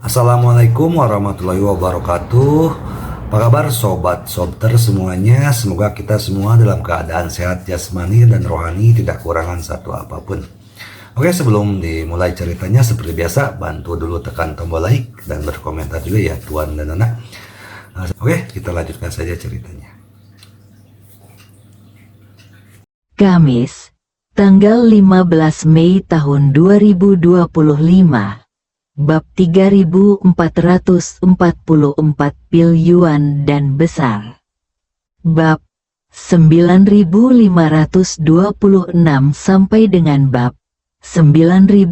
Assalamualaikum warahmatullahi wabarakatuh. Apa kabar sobat sobter semuanya? Semoga kita semua dalam keadaan sehat jasmani dan rohani, tidak kurangan satu apapun. Oke, sebelum dimulai ceritanya seperti biasa, bantu dulu tekan tombol like dan berkomentar juga ya Tuan dan Nana. Oke, kita lanjutkan saja ceritanya. Kamis, tanggal 15 Mei tahun 2025. Bab 3444 pil yuan dan besar. Bab 9526 sampai dengan bab 9530.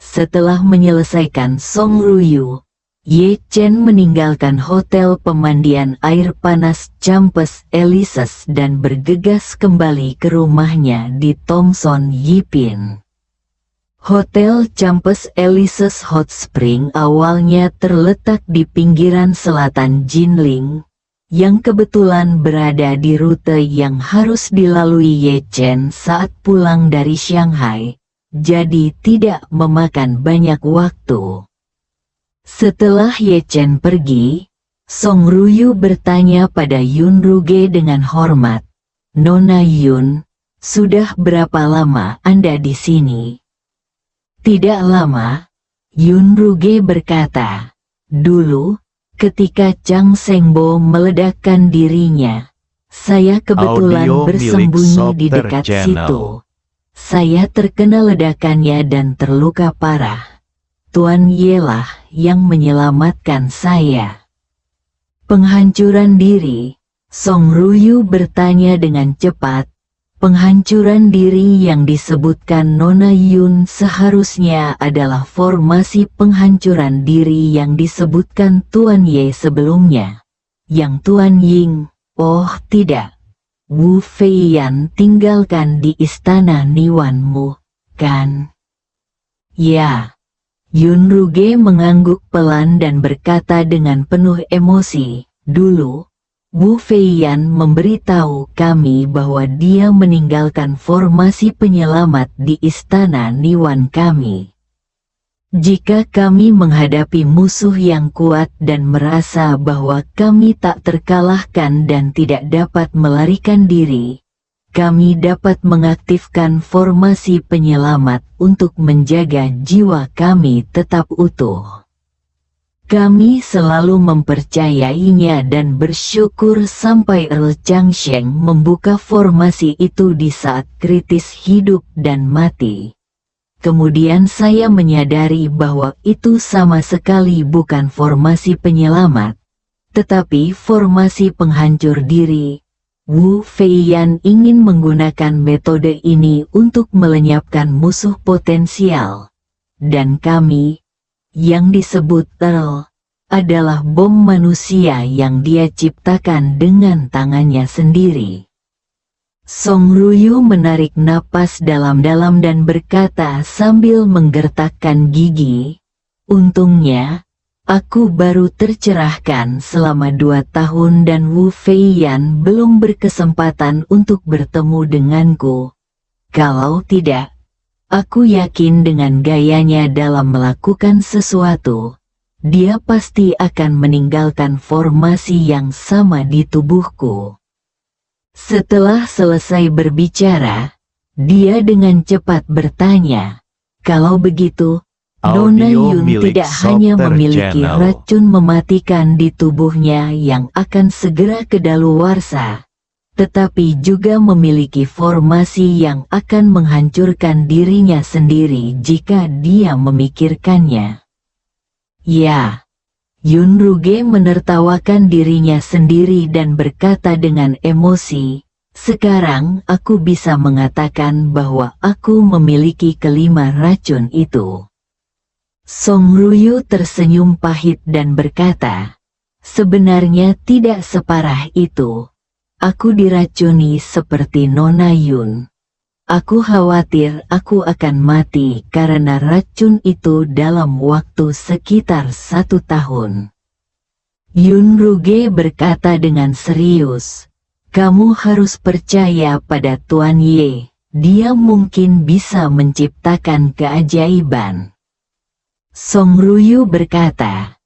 Setelah menyelesaikan Song Ruyu, Ye Chen meninggalkan hotel pemandian air panas Campus Elysees dan bergegas kembali ke rumahnya di Thomson Yipin. Hotel Campus Elysees Hot Spring awalnya terletak di pinggiran selatan Jinling, yang kebetulan berada di rute yang harus dilalui Ye Chen saat pulang dari Shanghai, jadi tidak memakan banyak waktu. Setelah Ye Chen pergi, Song Ruyu bertanya pada Yun Ruge dengan hormat, "Nona Yun, sudah berapa lama Anda di sini?" Tidak lama, Yun Ruge berkata, "Dulu, ketika Chang Sengbo meledakkan dirinya, saya kebetulan bersembunyi di dekat situ. Saya terkena ledakannya dan terluka parah. Tuan Ye lah yang menyelamatkan saya." Penghancuran diri, Song Ruyu bertanya dengan cepat. Penghancuran diri yang disebutkan Nona Yun seharusnya adalah formasi penghancuran diri yang disebutkan Tuan Ye sebelumnya. Yang Tuan Ying, oh tidak. Wu Feiyan tinggalkan di istana Niwanmu, kan? Ya. Yun Ruge mengangguk pelan dan berkata dengan penuh emosi, "Dulu, Wu Feiyan memberitahu kami bahwa dia meninggalkan formasi penyelamat di istana Niwan kami. Jika kami menghadapi musuh yang kuat dan merasa bahwa kami tak terkalahkan dan tidak dapat melarikan diri, kami dapat mengaktifkan formasi penyelamat untuk menjaga jiwa kami tetap utuh. Kami selalu mempercayainya dan bersyukur sampai Earl Changsheng membuka formasi itu di saat kritis hidup dan mati. Kemudian saya menyadari bahwa itu sama sekali bukan formasi penyelamat, tetapi formasi penghancur diri. Wu Feiyan ingin menggunakan metode ini untuk melenyapkan musuh potensial. Dan kami, yang disebut Earl, adalah bom manusia yang dia ciptakan dengan tangannya sendiri." Song Ruyu menarik napas dalam-dalam dan berkata sambil menggertakkan gigi, "Untungnya, aku baru tercerahkan selama 2 tahun dan Wu Feiyan belum berkesempatan untuk bertemu denganku. Kalau tidak, aku yakin dengan gayanya dalam melakukan sesuatu, dia pasti akan meninggalkan formasi yang sama di tubuhku." Setelah selesai berbicara, dia dengan cepat bertanya, "Kalau begitu, Nona Yun tidak hanya memiliki racun mematikan di tubuhnya yang akan segera kedaluarsa, tetapi juga memiliki formasi yang akan menghancurkan dirinya sendiri jika dia memikirkannya." Ya, Yun Ruge menertawakan dirinya sendiri dan berkata dengan emosi, "Sekarang aku bisa mengatakan bahwa aku memiliki kelima racun itu." Song Ruyu tersenyum pahit dan berkata, "Sebenarnya tidak separah itu. Aku diracuni seperti Nona Yun. Aku khawatir aku akan mati karena racun itu dalam waktu sekitar 1 tahun." Yun Ruge berkata dengan serius, "Kamu harus percaya pada Tuan Ye. Dia mungkin bisa menciptakan keajaiban." Song Ryu berkata,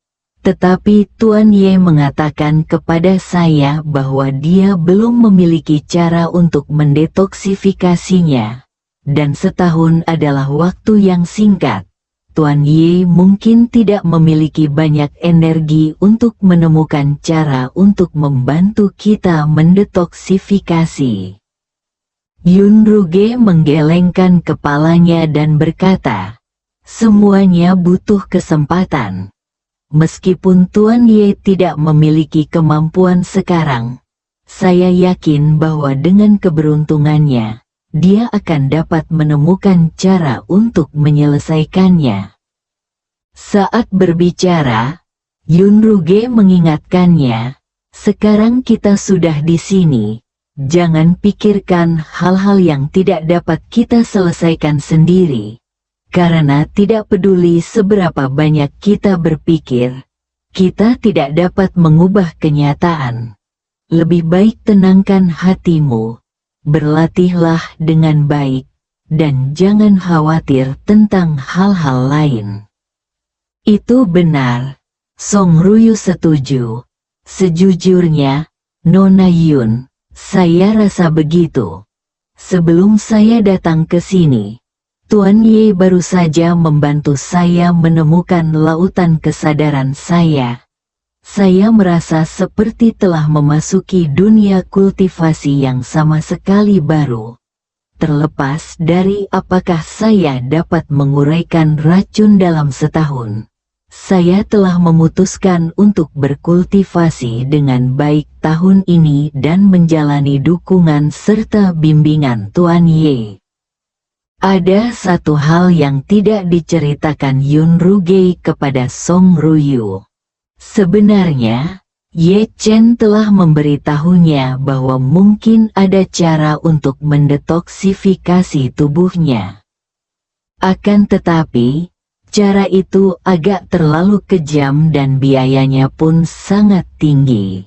tetapi Tuan Ye mengatakan kepada saya bahwa dia belum memiliki cara untuk mendetoksifikasinya, dan setahun adalah waktu yang singkat. Tuan Ye mungkin tidak memiliki banyak energi untuk menemukan cara untuk membantu kita mendetoksifikasi. Yun Ruge menggelengkan kepalanya dan berkata, semuanya butuh kesempatan. Meskipun Tuan Ye tidak memiliki kemampuan sekarang, saya yakin bahwa dengan keberuntungannya, dia akan dapat menemukan cara untuk menyelesaikannya. Saat berbicara, Yun Ruge mengingatkannya, sekarang kita sudah di sini, jangan pikirkan hal-hal yang tidak dapat kita selesaikan sendiri. Karena tidak peduli seberapa banyak kita berpikir, kita tidak dapat mengubah kenyataan. Lebih baik tenangkan hatimu, berlatihlah dengan baik, dan jangan khawatir tentang hal-hal lain. Itu benar, Song Ryu setuju. Sejujurnya, Nona Yun, saya rasa begitu. Sebelum saya datang ke sini, Tuan Ye baru saja membantu saya menemukan lautan kesadaran saya. Saya merasa seperti telah memasuki dunia kultivasi yang sama sekali baru. Terlepas dari apakah saya dapat menguraikan racun dalam setahun, saya telah memutuskan untuk berkultivasi dengan baik tahun ini dan menjalani dukungan serta bimbingan Tuan Ye. Ada satu hal yang tidak diceritakan Yun Ruge kepada Song Ryu. Sebenarnya, Ye Chen telah memberitahunya bahwa mungkin ada cara untuk mendetoksifikasi tubuhnya. Akan tetapi, cara itu agak terlalu kejam dan biayanya pun sangat tinggi.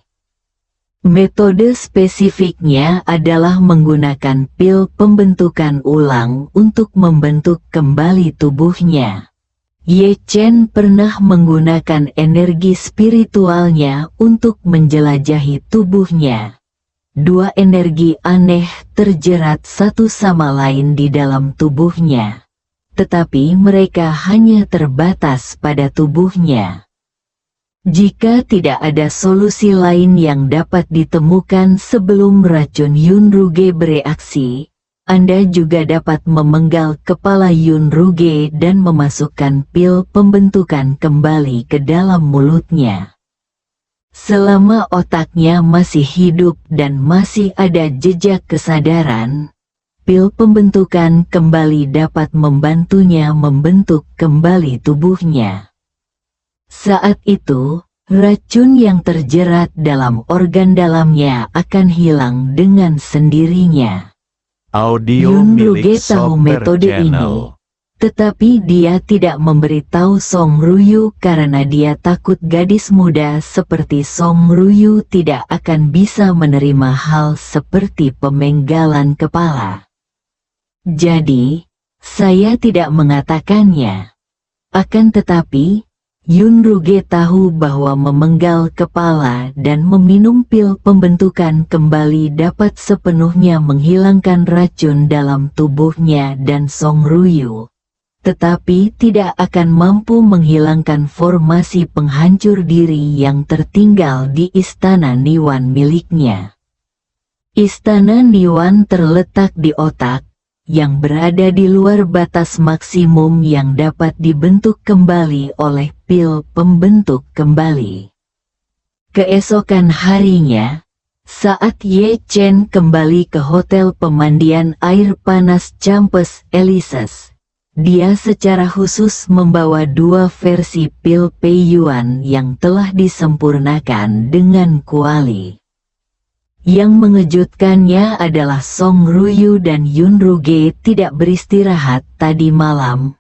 Metode spesifiknya adalah menggunakan pil pembentukan ulang untuk membentuk kembali tubuhnya. Ye Chen pernah menggunakan energi spiritualnya untuk menjelajahi tubuhnya. Dua energi aneh terjerat satu sama lain di dalam tubuhnya, tetapi mereka hanya terbatas pada tubuhnya. Jika tidak ada solusi lain yang dapat ditemukan sebelum racun Yun Ruge bereaksi, Anda juga dapat memenggal kepala Yun Ruge dan memasukkan pil pembentukan kembali ke dalam mulutnya. Selama otaknya masih hidup dan masih ada jejak kesadaran, pil pembentukan kembali dapat membantunya membentuk kembali tubuhnya. Saat itu, racun yang terjerat dalam organ dalamnya akan hilang dengan sendirinya. Audio Yun Ruge milik tahu Sober metode Channel. ini, tetapi dia tidak memberitahu Song Ryu karena dia takut gadis muda seperti Song Ryu tidak akan bisa menerima hal seperti pemenggalan kepala. Jadi, saya tidak mengatakannya. Akan tetapi, Yun Ruge tahu bahwa memenggal kepala dan meminum pil pembentukan kembali dapat sepenuhnya menghilangkan racun dalam tubuhnya dan Song Ryu, tetapi tidak akan mampu menghilangkan formasi penghancur diri yang tertinggal di Istana Niwan miliknya. Istana Niwan terletak di otak, yang berada di luar batas maksimum yang dapat dibentuk kembali oleh pil pembentuk kembali. Keesokan harinya, saat Ye Chen kembali ke hotel pemandian air panas Campus Elysees, dia secara khusus membawa dua versi pil Pei Yuan yang telah disempurnakan dengan kuali. Yang mengejutkannya adalah Song Ryu dan Yun Ruge tidak beristirahat tadi malam.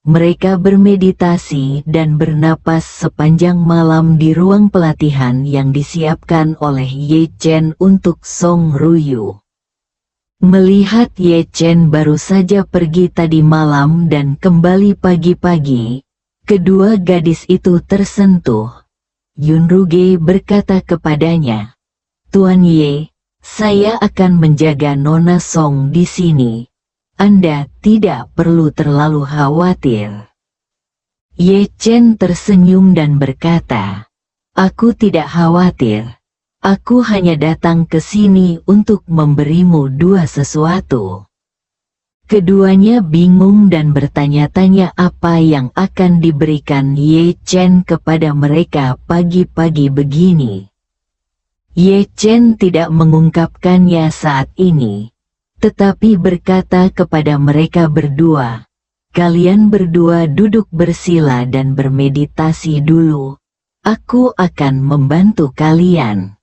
Mereka bermeditasi dan bernapas sepanjang malam di ruang pelatihan yang disiapkan oleh Ye Chen untuk Song Ryu. Melihat Ye Chen baru saja pergi tadi malam dan kembali pagi-pagi, Kedua gadis itu tersentuh. Yunruge berkata kepadanya, "Tuan Ye, saya akan menjaga Nona Song di sini. Anda tidak perlu terlalu khawatir." Ye Chen tersenyum dan berkata, "Aku tidak khawatir. Aku hanya datang ke sini untuk memberimu dua sesuatu." Keduanya bingung dan bertanya-tanya apa yang akan diberikan Ye Chen kepada mereka pagi-pagi begini. Ye Chen tidak mengungkapkannya saat ini, tetapi berkata kepada mereka berdua, "Kalian berdua duduk bersila dan bermeditasi dulu. Aku akan membantu kalian."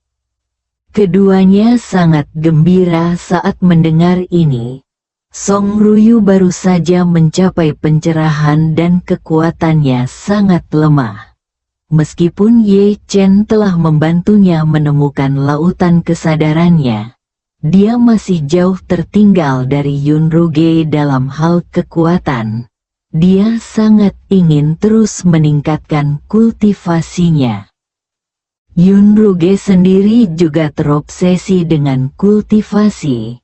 Keduanya sangat gembira saat mendengar ini. Song Ryu baru saja mencapai pencerahan dan kekuatannya sangat lemah. Meskipun Ye Chen telah membantunya menemukan lautan kesadarannya, dia masih jauh tertinggal dari Yunruge dalam hal kekuatan. Dia sangat ingin terus meningkatkan kultivasinya. Yunruge sendiri juga terobsesi dengan kultivasi.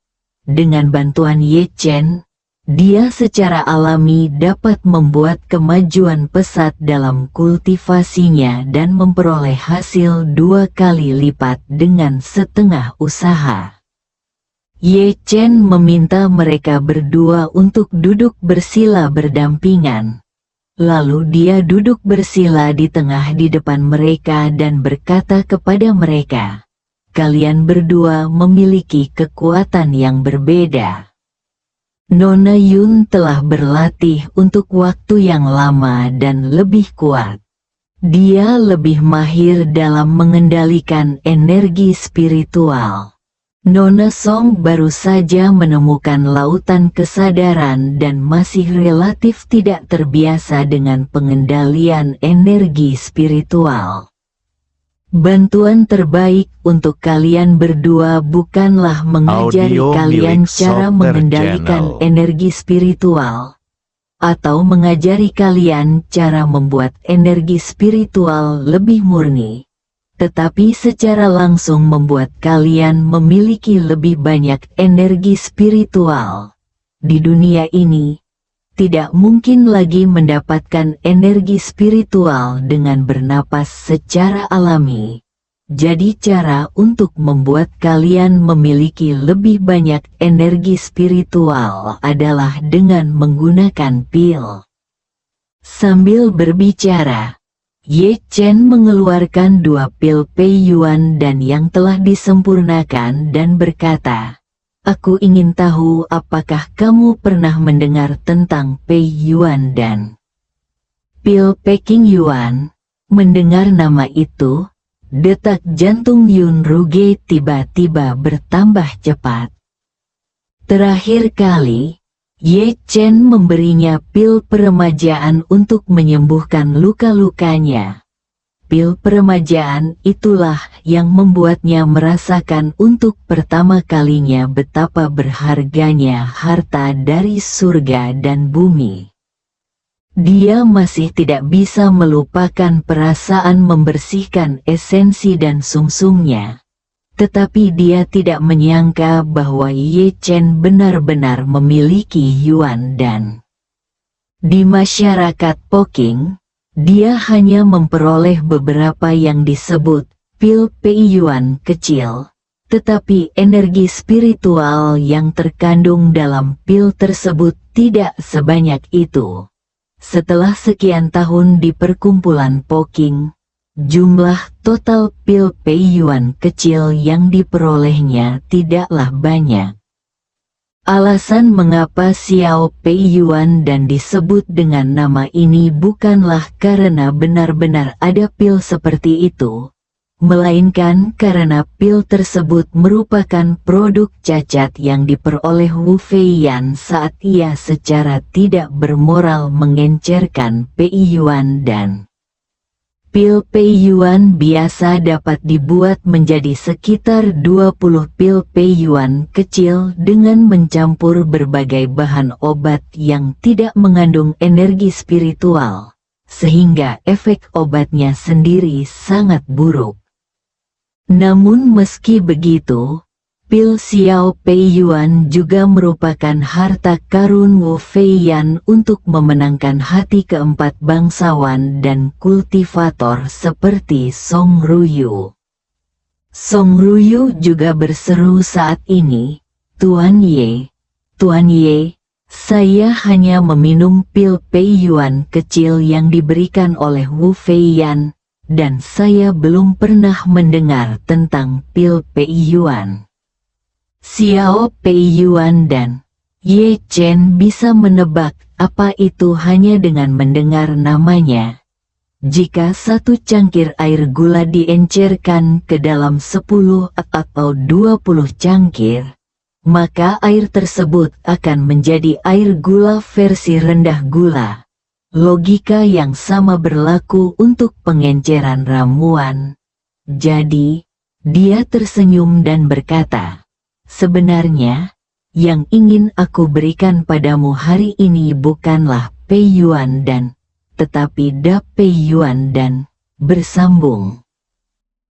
Dengan bantuan Ye Chen, dia secara alami dapat membuat kemajuan pesat dalam kultivasinya dan memperoleh hasil 2 kali lipat dengan setengah usaha. Ye Chen meminta mereka berdua untuk duduk bersila berdampingan. Lalu dia duduk bersila di tengah di depan mereka dan berkata kepada mereka, "Kalian berdua memiliki kekuatan yang berbeda. Nona Yun telah berlatih untuk waktu yang lama dan lebih kuat. Dia lebih mahir dalam mengendalikan energi spiritual. Nona Song baru saja menemukan lautan kesadaran dan masih relatif tidak terbiasa dengan pengendalian energi spiritual. Bantuan terbaik untuk kalian berdua bukanlah mengajari Audio kalian milik cara Softer mengendalikan Channel. energi spiritual, atau mengajari kalian cara membuat energi spiritual lebih murni, tetapi secara langsung membuat kalian memiliki lebih banyak energi spiritual. Di dunia ini, tidak mungkin lagi mendapatkan energi spiritual dengan bernapas secara alami. Jadi cara untuk membuat kalian memiliki lebih banyak energi spiritual adalah dengan menggunakan pil." Sambil berbicara, Ye Chen mengeluarkan 2 pil Pei Yuan dan yang telah disempurnakan dan berkata, "Aku ingin tahu apakah kamu pernah mendengar tentang Pei Yuan dan pil Peking Yuan." Mendengar nama itu, detak jantung Yunruge tiba-tiba bertambah cepat. Terakhir kali, Ye Chen memberinya pil peremajaan untuk menyembuhkan luka-lukanya. Pil peremajaan itulah yang membuatnya merasakan untuk pertama kalinya betapa berharganya harta dari surga dan bumi. Dia masih tidak bisa melupakan perasaan membersihkan esensi dan sumsumnya. Tetapi dia tidak menyangka bahwa Ye Chen benar-benar memiliki Yuan dan di masyarakat Poking, dia hanya memperoleh beberapa yang disebut pil Pei Yuan kecil, tetapi energi spiritual yang terkandung dalam pil tersebut tidak sebanyak itu. Setelah sekian tahun di perkumpulan Poking, jumlah total pil Pei Yuan kecil yang diperolehnya tidaklah banyak. Alasan mengapa Xiao Pei Yuan dan disebut dengan nama ini bukanlah karena benar-benar ada pil seperti itu, melainkan karena pil tersebut merupakan produk cacat yang diperoleh Wu Feiyan saat ia secara tidak bermoral mengencerkan Pei Yuan dan pil Pei Yuan biasa dapat dibuat menjadi sekitar 20 pil Pei Yuan kecil dengan mencampur berbagai bahan obat yang tidak mengandung energi spiritual. sehingga efek obatnya sendiri sangat buruk. Namun meski begitu, pil Xiao Pei Yuan juga merupakan harta karun Wu Feiyan untuk memenangkan hati keempat bangsawan dan kultivator seperti Song Ruyu. Song Ruyu juga berseru saat ini, Tuan Ye, saya hanya meminum pil Pei Yuan kecil yang diberikan oleh Wu Feiyan, dan saya belum pernah mendengar tentang pil Pei Yuan. Xiao Pei Yuan dan Ye Chen bisa menebak apa itu hanya dengan mendengar namanya. Jika satu cangkir air gula diencerkan ke dalam 10 atau 20 cangkir, maka air tersebut akan menjadi air gula versi rendah gula. Logika yang sama berlaku untuk pengenceran ramuan. Jadi, dia tersenyum dan berkata, sebenarnya, yang ingin aku berikan padamu hari ini bukanlah Pei Yuan dan, tetapi Da Pei Yuan dan, bersambung.